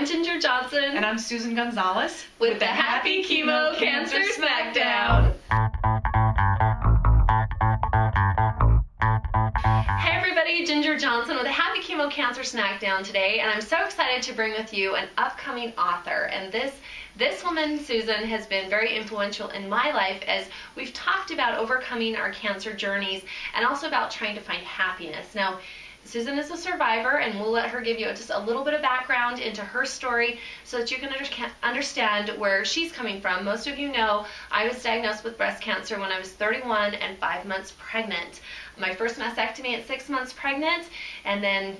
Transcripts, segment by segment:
I'm Ginger Johnson. And I'm Susan Gonzalez with the Happy Chemo Cancer Smackdown. Hey everybody, Ginger Johnson with the Happy Chemo Cancer Smackdown today, and I'm so excited to bring with you an upcoming author. And this woman, Susan, has been very influential in my life as we've talked about overcoming our cancer journeys and also about trying to find happiness. Now, Susan is a survivor, and we'll let her give you just a little bit of background into her story so that you can understand where she's coming from. Most of you know I was diagnosed with breast cancer when I was 31 and 5 months pregnant. My first mastectomy at 6 months pregnant, and then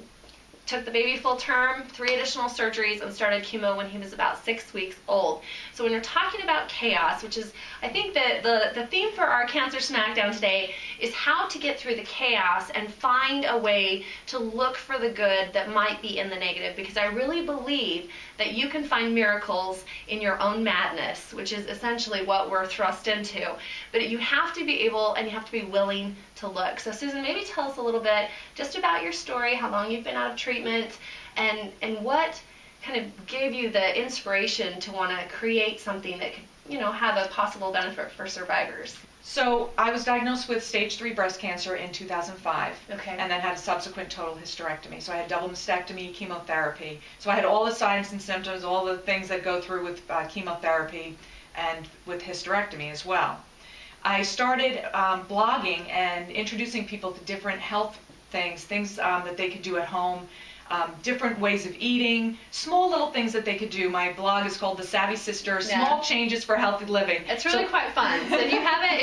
took the baby full term, 3 additional surgeries, and started chemo when he was about 6 weeks old. So when we're talking about chaos, which is, I think that the theme for our Cancer Smackdown today is how to get through the chaos and find a way to look for the good that might be in the negative, because I really believe that you can find miracles in your own madness, which is essentially what we're thrust into. But you have to be able and you have to be willing to look. So Susan, maybe tell us a little bit just about your story, how long you've been out of treatment, and what kind of gave you the inspiration to want to create something that could, have a possible benefit for survivors. So I was diagnosed with stage 3 breast cancer in 2005, Okay. and then had a subsequent total hysterectomy. So I had double mastectomy, chemotherapy. So I had all the signs and symptoms, all the things that go through with chemotherapy and with hysterectomy as well. I started blogging and introducing people to different health things that they could do at home, different ways of eating, small little things that they could do. My blog is called The Savvy Sister, Small Changes for Healthy Living. It's really quite fun. So if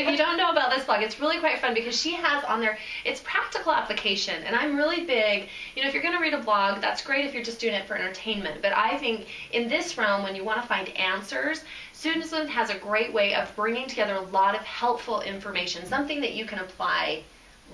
you don't know about this blog, it's really quite fun because she has on there, it's practical application. And I'm really big, if you're going to read a blog, that's great if you're just doing it for entertainment. But I think in this realm, when you want to find answers, Susan has a great way of bringing together a lot of helpful information, something that you can apply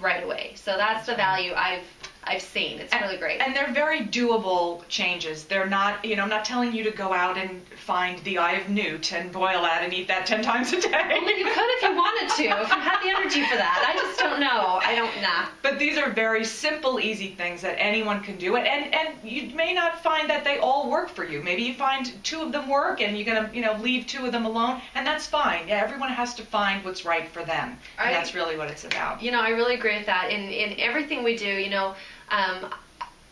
right away. So that's the value I've seen. It's really great. And they're very doable changes. They're not, I'm not telling you to go out and find the eye of newt and boil that and eat that 10 times a day. Well, you could if you wanted to, if you had the energy for that. I just don't know. Nah. But these are very simple, easy things that anyone can do. And you may not find that they all work for you. Maybe you find 2 of them work and you're going to, leave 2 of them alone, and that's fine. Yeah, everyone has to find what's right for them. And that's really what it's about. I really agree with that. In everything we do,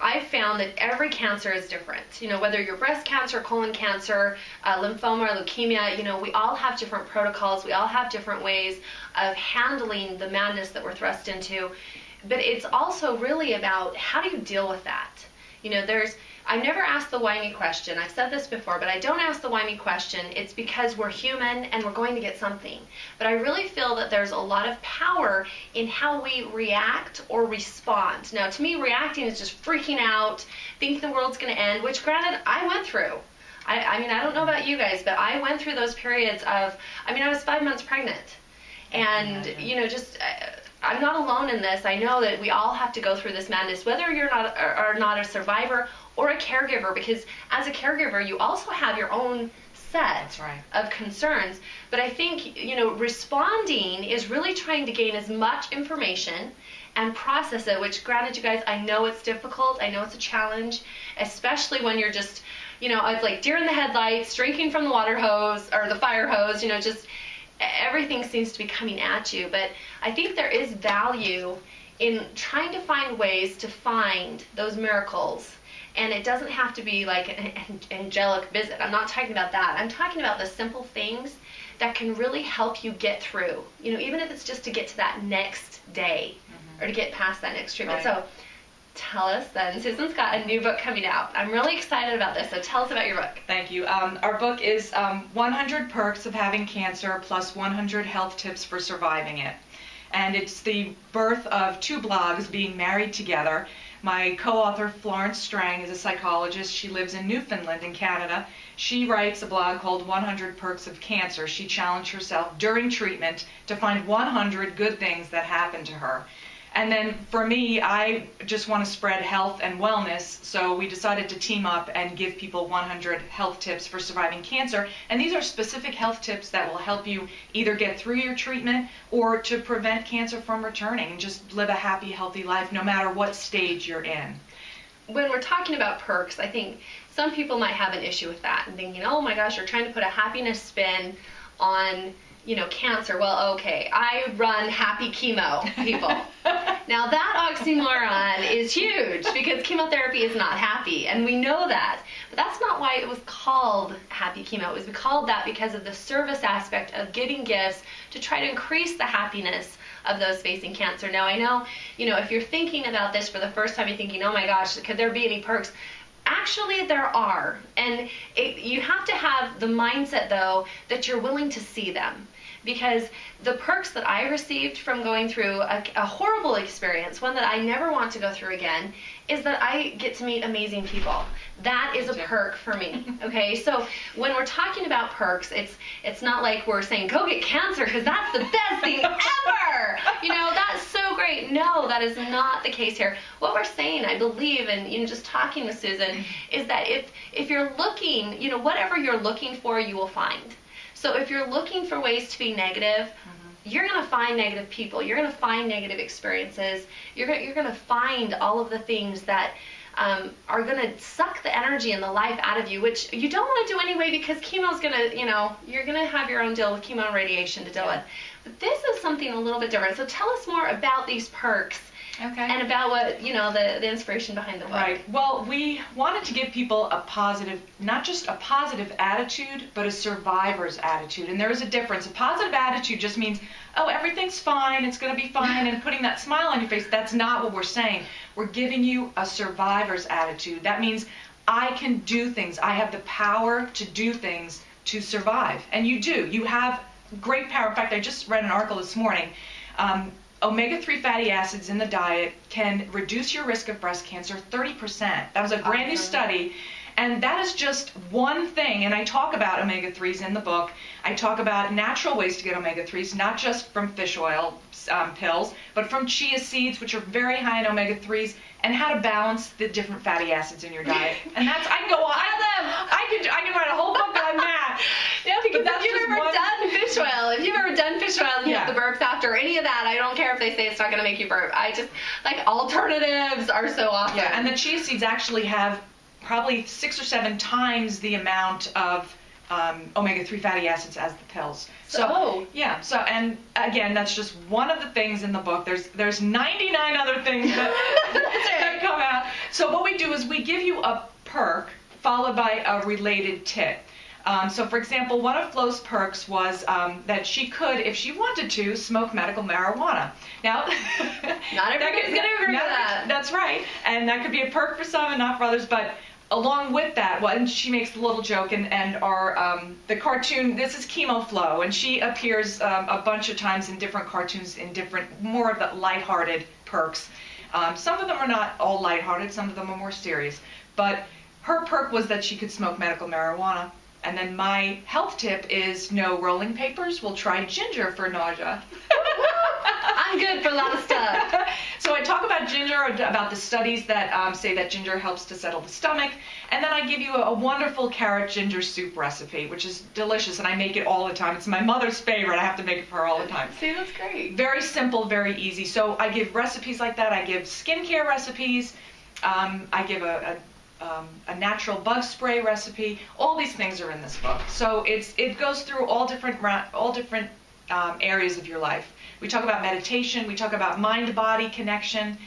I've found that every cancer is different. Whether you're breast cancer, colon cancer, lymphoma, or leukemia, we all have different protocols. We all have different ways of handling the madness that we're thrust into. But it's also really about how do you deal with that? I've never asked the why me question. I've said this before, but I don't ask the why me question. It's because we're human and we're going to get something. But I really feel that there's a lot of power in how we react or respond. Now, to me, reacting is just freaking out, thinking the world's going to end, which granted, I went through. I don't know about you guys, but I went through those periods of, I was 5 months pregnant. And, I'm not alone in this. I know that we all have to go through this madness, whether you're not a survivor or a caregiver, because as a caregiver, you also have your own set of concerns. But I think, responding is really trying to gain as much information and process it, which granted, you guys, I know it's difficult. I know it's a challenge, especially when you're just, it's like deer in the headlights, drinking from the water hose or the fire hose, just everything seems to be coming at you. But I think there is value in trying to find ways to find those miracles. And it doesn't have to be like an angelic visit. I'm not talking about that. I'm talking about the simple things that can really help you get through. Even if it's just to get to that next day or to get past that next treatment. So tell us then, Susan's got a new book coming out. I'm really excited about this, so tell us about your book. Thank you. Our book is 100 Perks of Having Cancer plus 100 Health Tips for Surviving It. And it's the birth of 2 blogs being married together. My co-author, Florence Strang, is a psychologist. She lives in Newfoundland in Canada. She writes a blog called 100 Perks of Cancer. She challenged herself during treatment to find 100 good things that happened to her. And then for me, I just want to spread health and wellness, so we decided to team up and give people 100 health tips for surviving cancer. And these are specific health tips that will help you either get through your treatment or to prevent cancer from returning and just live a happy, healthy life no matter what stage you're in. When we're talking about perks, I think some people might have an issue with that and thinking, oh my gosh, you're trying to put a happiness spin on, you know, cancer. Well, okay, I run Happy Chemo, people. Now that oxymoron is huge because chemotherapy is not happy, and we know that. But that's not why it was called Happy Chemo. It was called that because of the service aspect of giving gifts to try to increase the happiness of those facing cancer. Now I know, you know, if you're thinking about this for the first time, you're thinking, oh my gosh, could there be any perks? Actually, there are, and you have to have the mindset, though, that you're willing to see them. Because the perks that I received from going through a horrible experience, one that I never want to go through again, is that I get to meet amazing people. That is a perk for me. Okay, so when we're talking about perks, it's not like we're saying go get cancer because that's the best thing ever. You know, that's so great. No, that is not the case here. What we're saying, I believe, and you know, just talking with Susan, is that if you're looking, you know, whatever you're looking for, you will find. So if you're looking for ways to be negative, you're going to find negative people. You're going to find negative experiences. You're going to find all of the things that are going to suck the energy and the life out of you, which you don't want to do anyway because chemo's going to, you know, you're going to have your own deal with chemo and radiation to deal with. But this is something a little bit different. So tell us more about these perks. Okay. And about what, you know, the inspiration behind the book. Right. Well, we wanted to give people a positive, not just a positive attitude, but a survivor's attitude. And there is a difference. A positive attitude just means, oh, everything's fine, it's going to be fine, and putting that smile on your face. That's not what we're saying. We're giving you a survivor's attitude. That means I can do things. I have the power to do things to survive. And you do. You have great power. In fact, I just read an article this morning. Omega-3 fatty acids in the diet can reduce your risk of breast cancer 30%. That was a brand new study. And that is just one thing. And I talk about omega-3s in the book. I talk about natural ways to get omega-3s, not just from fish oil pills, but from chia seeds, which are very high in omega-3s, and how to balance the different fatty acids in your diet. And that's, I can go on. I can write a whole book on that. Yeah, because if you've ever done fish oil, and you have the burps after, any of that, I don't care if they say it's not going to make you burp. I just, like, alternatives are so awesome. Yeah, and the chia seeds actually have probably 6 or 7 times the amount of omega-3 fatty acids as the pills. So yeah, so, and again, that's just one of the things in the book. There's 99 other things that come out. So what we do is we give you a perk followed by a related tip. So for example, one of Flo's perks was that she could, if she wanted to, smoke medical marijuana. Now, not everybody's going to agree with that. That's right. And that could be a perk for some and not for others. But along with that, and she makes the little joke, and our the cartoon, this is Chemo Flo, and she appears a bunch of times in different cartoons in different, more of the lighthearted perks. Some of them are not all lighthearted, some of them are more serious. But her perk was that she could smoke medical marijuana. And then my health tip is no rolling papers. We'll try ginger for nausea. I'm good for a lot of stuff. So I talk about ginger, about the studies that say that ginger helps to settle the stomach. And then I give you a wonderful carrot ginger soup recipe, which is delicious. And I make it all the time. It's my mother's favorite. I have to make it for her all the time. See, that's great. Very simple, very easy. So I give recipes like that. I give skincare recipes. I give a natural bug spray recipe. All these things are in this book. So it goes through all different areas of your life. We talk about meditation. We talk about mind-body connection.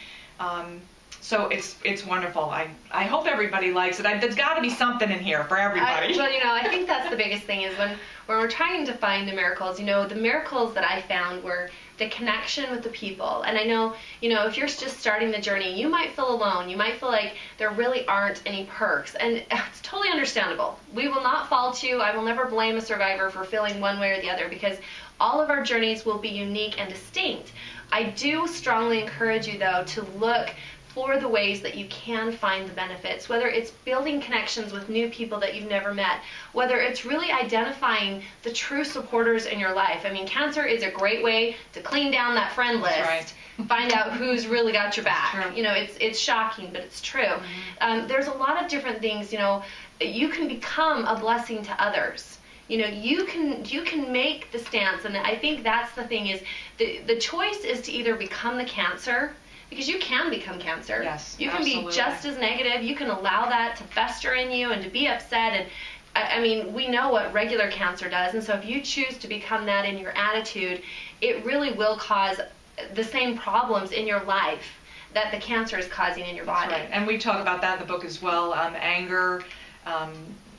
So it's wonderful. I hope everybody likes it. There's got to be something in here for everybody. Well, you know, I think that's the biggest thing is when we're trying to find the miracles. You know, the miracles that I found were the connection with the people. And I know, you know, if you're just starting the journey, you might feel alone. You might feel like there really aren't any perks. And it's totally understandable. We will not fault you. I will never blame a survivor for feeling one way or the other because all of our journeys will be unique and distinct. I do strongly encourage you, though, to look for the ways that you can find the benefits, whether it's building connections with new people that you've never met, whether it's really identifying the true supporters in your life. I mean, cancer is a great way to clean down that friend list. That's right. Find out who's really got your back. You know, it's shocking, but it's true. Mm-hmm. There's a lot of different things, you know, you can become a blessing to others. You know, you can make the stance, and I think that's the thing is the choice is to either become the cancer, because you can become cancer. Yes, you can absolutely. be just as negative. You can allow that to fester in you and to be upset. And I mean, we know what regular cancer does, and so if you choose to become that in your attitude, it really will cause the same problems in your life that the cancer is causing in your body. That's right. And we talk about that in the book as well. Anger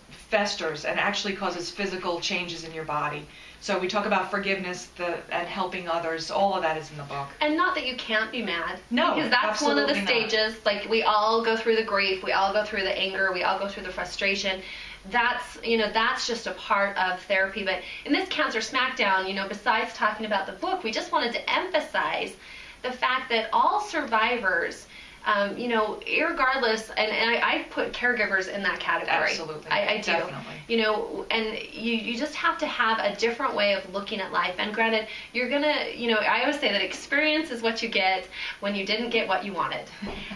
festers and actually causes physical changes in your body. So we talk about forgiveness and helping others. All of that is in the book. And not that you can't be mad. No, because that's one of the absolutely stages. Like, we all go through the grief, we all go through the anger, we all go through the frustration. That's just a part of therapy. But in this Cancer Smackdown, besides talking about the book, we just wanted to emphasize the fact that all survivors, irregardless, and I put caregivers in that category. Absolutely. I do. Definitely. And you just have to have a different way of looking at life. And granted, you're gonna, I always say that experience is what you get when you didn't get what you wanted.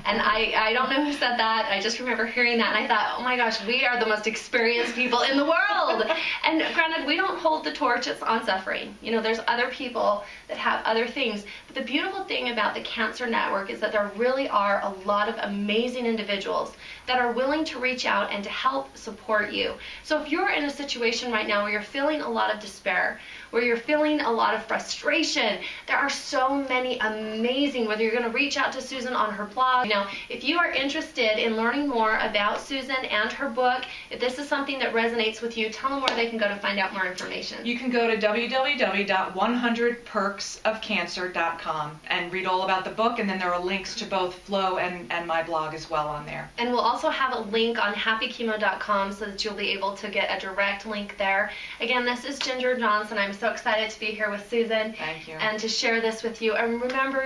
And I don't know who said that. I just remember hearing that, and I thought, oh my gosh, we are the most experienced people in the world. And granted, we don't hold the torch on suffering. There's other people that have other things. But the beautiful thing about the Cancer Network is that there really are a lot of amazing individuals that are willing to reach out and to help support you. So if you're in a situation right now where you're feeling a lot of despair, where you're feeling a lot of frustration, there are so many amazing, whether you're going to reach out to Susan on her blog. If you are interested in learning more about Susan and her book, if this is something that resonates with you, tell them where they can go to find out more information. You can go to www.100perksofcancer.com and read all about the book, and then there are links to both Flo and my blog as well on there. And we'll also have a link on happychemo.com so that you'll be able to get a direct link there. Again, this is Ginger Johnson. I'm so excited to be here with Susan. Thank you. And to share this with you. And remember,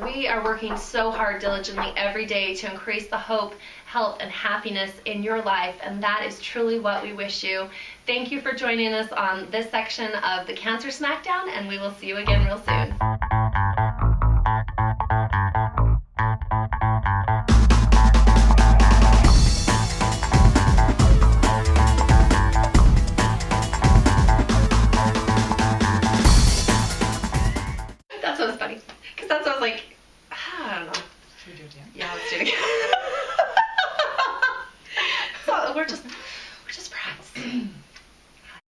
we are working so hard diligently every day to increase the hope, health, and happiness in your life, and that is truly what we wish you. Thank you for joining us on this section of the Cancer Smackdown, and we will see you again real soon. That's what was funny, because that's what I was like, I don't know. Should we do it again? Yeah, let's do it again. So we're just friends.